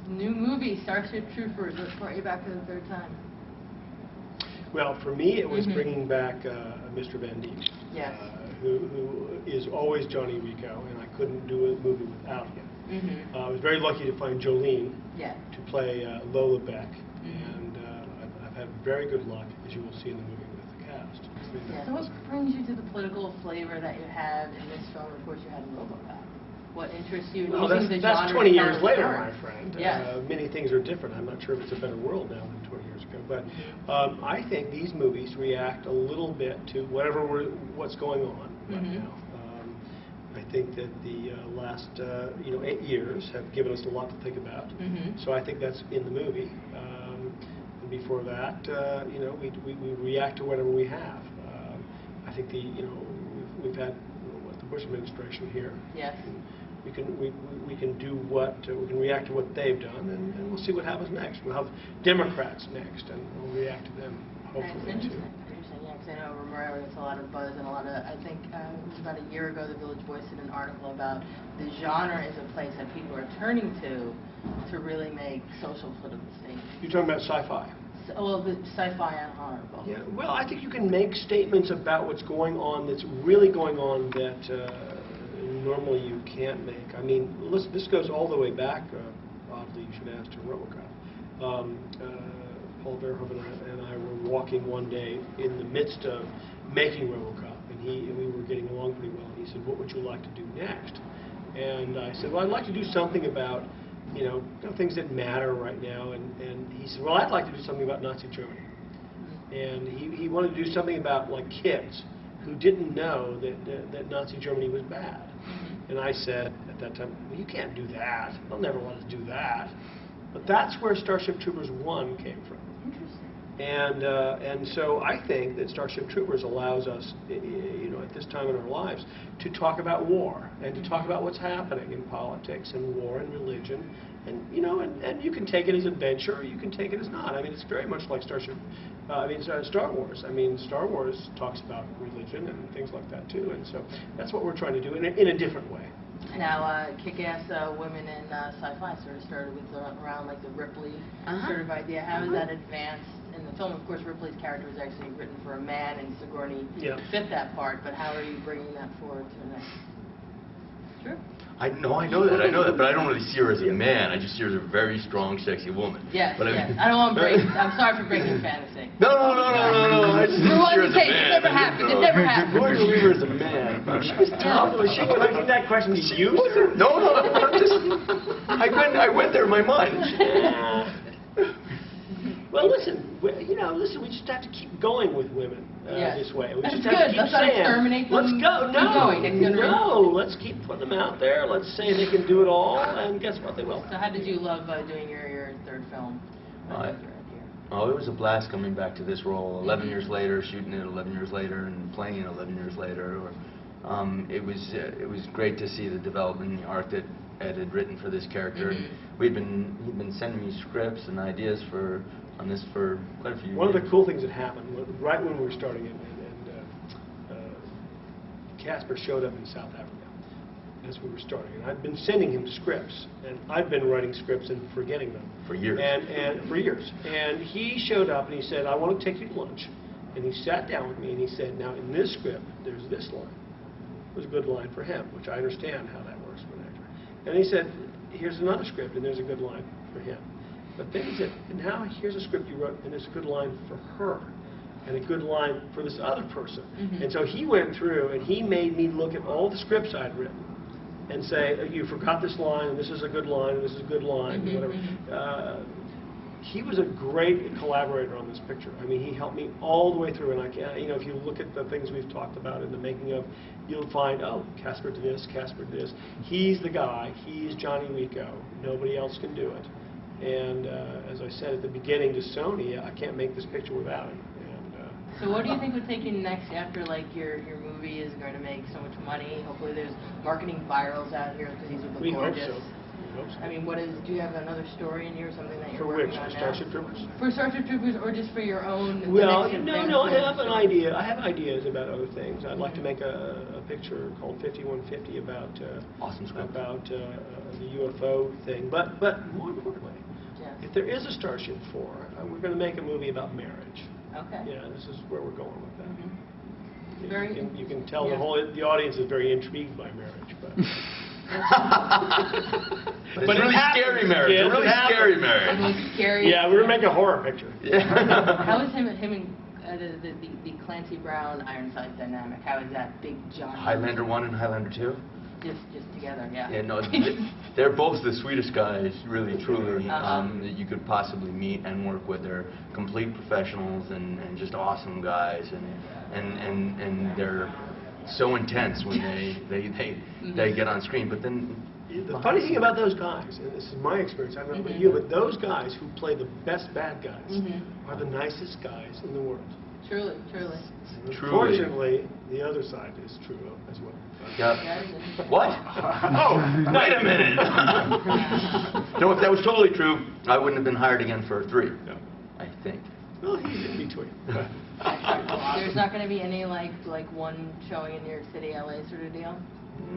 New movie, Starship Troopers. What brought you back for the third time? Well, for me, it was bringing back Mr. Van Dien, Yes. who is always Johnny Rico, and I couldn't do a movie without him. I was very lucky to find Jolene to play Lola Beck, and I've had very good luck, as you will see in the movie, with the cast. So what brings you to the political flavor that you had in this film? Of course, you had in RoboCop. What interests you in using the genre? That's 20 years later, my friend. Yes. Many things are different. I'm not sure if it's a better world now than 20 years ago, but I think these movies react a little bit to what's going on right now. I think that the last 8 years have given us a lot to think about. So I think that's in the movie. And before that, we react to whatever we have. I think we've had the Bush administration here. Yes. We can do we can react to what they've done, and we'll see what happens next. We'll have Democrats next, and we'll react to them hopefully too. Yeah, because I know Romero gets a lot of buzz and a lot of. I think it was about a year ago the Village Voice did an article about the genre is a place that people are turning to really make social political statements. You're talking about sci-fi. Well, the sci-fi and horror both. Yeah. Well, I think you can make statements about what's going on that's really going on that. Normally you can't make. I mean, listen, this goes all the way back, oddly you should ask, to RoboCop. Paul Verhoeven and I were walking one day in the midst of making RoboCop, and we were getting along pretty well, and he said, what would you like to do next? And I said, well, I'd like to do something about, things that matter right now, and he said, well, I'd like to do something about Nazi Germany. And he wanted to do something about, like, kids who didn't know that Nazi Germany was bad. And I said at that time, well, you can't do that. They'll never let us do that. But that's where Starship Troopers 1 came from. Interesting. And so I think that Starship Troopers allows us, at this time in our lives, to talk about war and to talk about what's happening in politics and war and religion. And and you can take it as adventure, or you can take it as not. I mean, it's very much like Star Wars. I mean, Star Wars talks about religion and things like that too. And so that's what we're trying to do in a different way. Now, kick-ass women in sci-fi sort of started with around like the Ripley sort of idea. How is that advanced in the film? Of course, Ripley's character was actually written for a man, and Sigourney fit that part. But how are you bringing that forward to the next? True. I know that, but I don't really see her as a man. I just see her as a very strong, sexy woman. Yes, but yes. I don't want to break. I'm sorry for breaking fantasy. No. I just see her as a man. It never happened. It never happened. Sigourney Weaver is a man. She was tough. Was she asking that question to you, sir? No. I went there in my mind. Well, listen. We just have to keep going with women this way. We just have to keep Let's not saying, exterminate them. let's go. No, let's keep putting them out there. Let's say they can do it all, and guess what? They will. So how did you love doing your third film? It was a blast coming back to this role 11 years later, shooting it 11 years later, and playing it 11 years later. It was great to see the development and the arc that Ed had written for this character. He'd been sending me scripts and ideas on this for quite a few years. One of the cool things that happened right when we were starting it, and Casper showed up in South Africa as we were starting. And I'd been sending him scripts, and I'd been writing scripts and forgetting them. For years. And for years. And he showed up and he said, I want to take you to lunch. And he sat down with me and he said, now in this script, there's this line. It was a good line for him, which I understand how that works for an actor. And he said, here's another script, and there's a good line for him. But then he said, and now here's a script you wrote, and there's a good line for her, and a good line for this other person. And so he went through, and he made me look at all the scripts I'd written, and say, you forgot this line, and this is a good line, and this is a good line, whatever. He was a great collaborator on this picture. I mean, he helped me all the way through, and if you look at the things we've talked about in the making of, you'll find, oh, Casper did this, Casper did this. He's the guy. He's Johnny Rico. Nobody else can do it. And as I said at the beginning to Sony, I can't make this picture without him. So what do you think would take you next after, like, your movie is going to make so much money? Hopefully there's marketing virals out here because these would look gorgeous. We hope so. I mean, do you have another story in here, something that you're working on now? For Starship Troopers? For Starship Troopers, or just for your own? Well, no, I have an idea. I have ideas about other things. I'd like to make a picture called 5150 about awesome about the UFO thing. But more importantly, if there is a Starship 4, we're going to make a movie about marriage. Okay. Yeah, this is where we're going with that. Very. You can tell yeah. the audience is very intrigued by marriage, but. But it's really scary marriage. Yes, a really scary marriage. It's scary. Yeah, we're going to make a horror picture. Yeah. How is him and the Clancy Brown Ironside dynamic? How is that big giant? Highlander 1 and Highlander 2? Just together, yeah. Yeah, no, they're both the sweetest guys, really, truly, that you could possibly meet and work with. They're complete professionals and just awesome guys, and they're so intense when they get on screen. But then the funny thing about those guys, and this is my experience, I don't know about you, but those guys who play the best bad guys are the nicest guys in the world. Truly, truly. Unfortunately, the other side is true as well. Yeah. What? Oh, wait a minute. No, if that was totally true, I wouldn't have been hired again for 3. No. I think. Well, he's in between. There's not going to be any like one showing in New York City, LA sort of deal?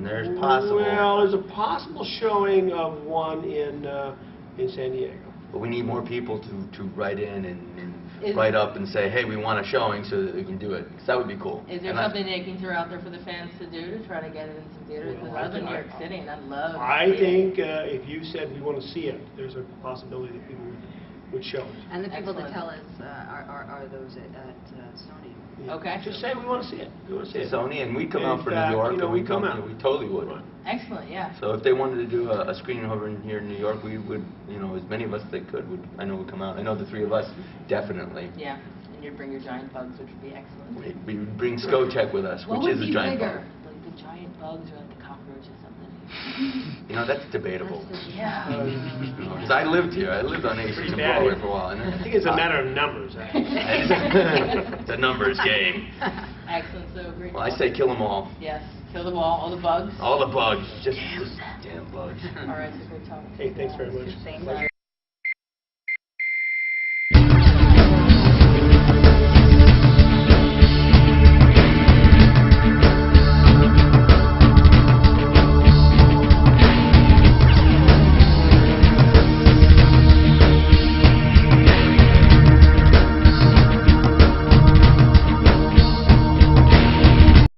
There's possible. Well, there's a possible showing of one in San Diego. But we need more people to write in and write up and say, hey, we want a showing so that we can do it. Because that would be cool. Is there something they can throw out there for the fans to do to try to get it in some theaters? Because I live in New York City and I'd love to I see think if you said we want to see it, there's a possibility that people would show it. And the people that Excellent. tell us are those at Sony. Yeah. Okay. Just say we want to see it. We want to see it. Sony, and we'd come In out for fact, New York, you know, and we'd come out. we totally would. Right. Excellent, yeah. So if they wanted to do a screening over here in New York, we would, as many of us that could would, I know, would come out. I know the 3 of us definitely. Yeah, and you'd bring your giant bugs, which would be excellent. We would bring Skochek with us, What which would is a be giant bigger? bug. Like the giant bugs or like the cockroaches or something? That's debatable. Yeah. Because I lived here. I lived on 86 Pretty and bad. Broadway for a while. And I think it's a matter of numbers, actually. It's a numbers game. Excellent, so great. Well, I say kill them all. Yes, kill them all the bugs. All the bugs. Just damn bugs. All right, so great talk. Hey, thanks very much. Thank you.